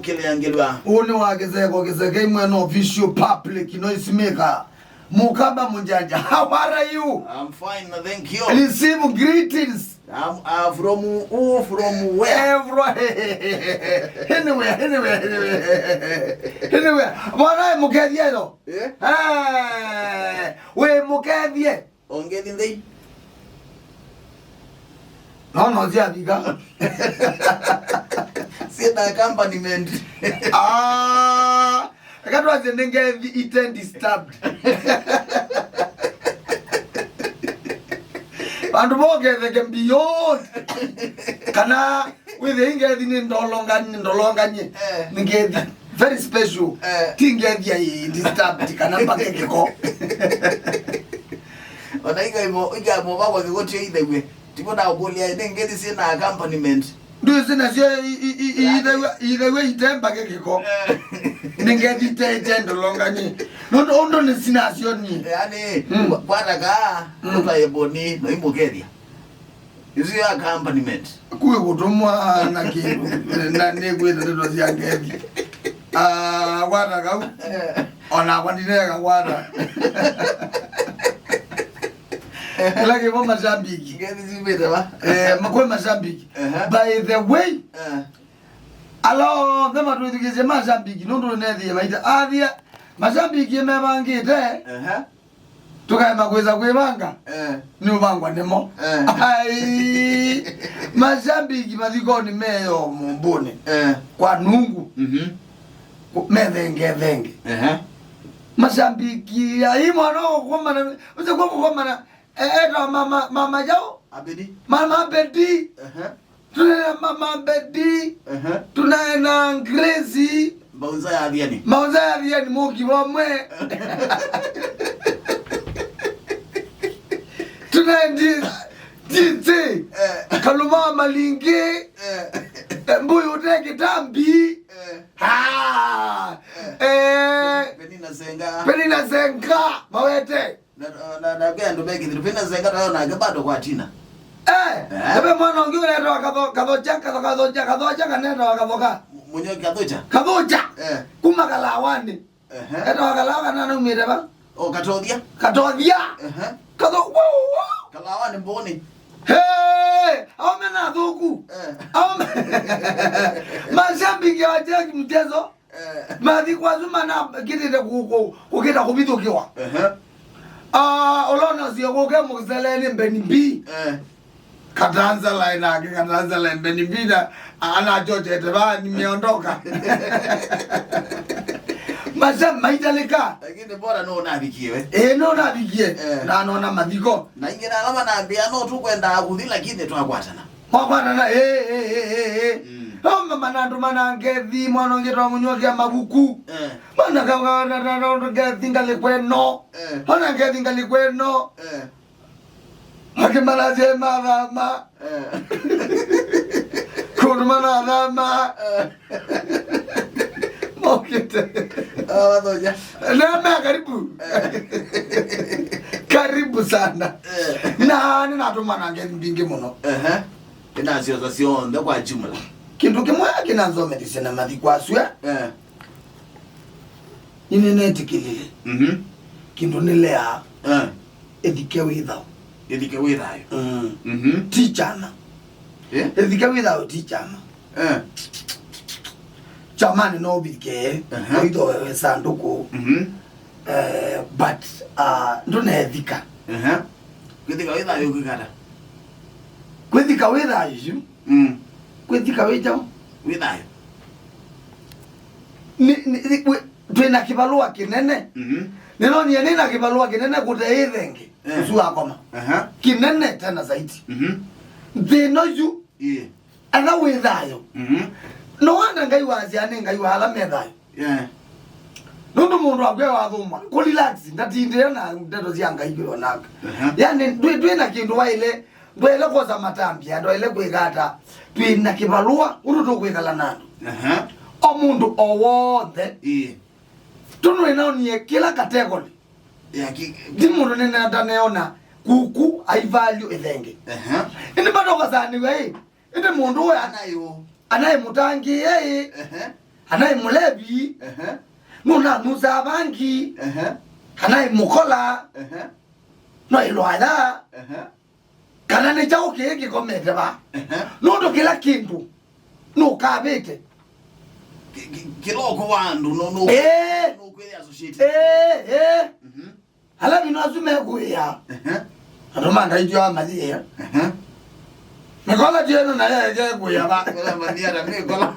Kile yangelwa uni wagezeko imwe official public noise maker Mukaba Munjanja. How are you? I'm fine, thank you. Receive greetings. I'm from where? Anywhere. Bwana mukadhie no? We mukadhie. Ongeni ndei. No zia biga. Sina accompaniment. Akatwa zenenge eaten disturbed. And boge they can beyond. Kana with the ingedi ndolonga nye. Ngedi very special. Tingedi ya disturbed kana pakeko. Onaiga mo baba kegotie idewe. Tipo na ogolia ngedi sina accompaniment. Do sina sio idewe itemba keko. Ningedi tendo longa nye. Ndo ni sinasio ni. Yani bwana ka uta eboni no imogeria. Isi accompaniment. Kuwe kutumwa na kindu na negwe ndo ziangedi. Wada ka ona kwandineka wada. Like for Mozambique. Ngedi zibeta ba. Makwe Mozambique. By the way, alors dama tu dikije Mozambique ndo nedi baita avia Mozambique yemebangite tukaye makweza kwebanga ni ubangwa nemo ai Mozambique mazikoni meyo mumbone kwa nungu mevenge Mozambique ai mwana okomana uze kokomana era mama jao abedi mama bedi tuna mama bedi tuna na Gracie mauza ya aviani mugi wamwe tuna ndi kaluma malinge mbuyu uteke tambi penina zenga mawete na gendo begi penina zenga na gabado kwa tina ebe mwana ngiwe ndo kadoja kanenda kadoka munyo kadoja kuma kalawani ndo kalawa nana umire ba katodia kalawani mboni na dhuku Mozambique wajaki mtezo madhi kwa zuma na kitite kukita kubithukiwa olona sio kuke mukiseleni mbeni mbi katanza line mbeni mbi na anachochete ba nimeondoka maitalika lakini bora no nabikiwe no nabikie na naona madhiko na ingena alama na ambia no tu kwenda kuthi lakini twakwatana manandu manangethi mwana ngitwa munyoke mabuku mana kawana ngethi ngalikweno ona ngethi ngalikweno akimalaje mama kurumana mama mokete doja na karibu sana na ninatumana ngethi mbingi muno ina association ndo kwa jumla kindu kimwe kinanzo medicine mathi kwaswe inenetikilile kindu nilea ethike withao tichana ethike withao tichana chamani no bike oido wewe sanduku but ndune ethika kwithika withao ukikata kwithika withao kwithika withao twina kibalua kinene nino ni nina kibalua kinene kute ithenge usu akoma kinene tena zaidi thino yu ana withayo no wanda ngai waziane ngai wala methayo nundu mundu akwe wathuma ku relax ndatindira na ndeto cia ngai kionaka yani twina kindu waile ndwele koza matambia ndwele kwigata twina kibalua undu tukwikala nandu omundu owothe tunu inaonie kila category di mundu nenda neona kuku I value ithenge ini bado kazani we inde mundu we anaye mutangi yeye anai mulebi nuna nusa banki anai mukola no ilwada kana ne jago ke komete ba no ndo kila kintu no kabete kiloko wandu no no kweli associate ala bino asume kuya aroma ndaijo amalie Nikola jeno na yeye kuya ba kala mandia na Nikola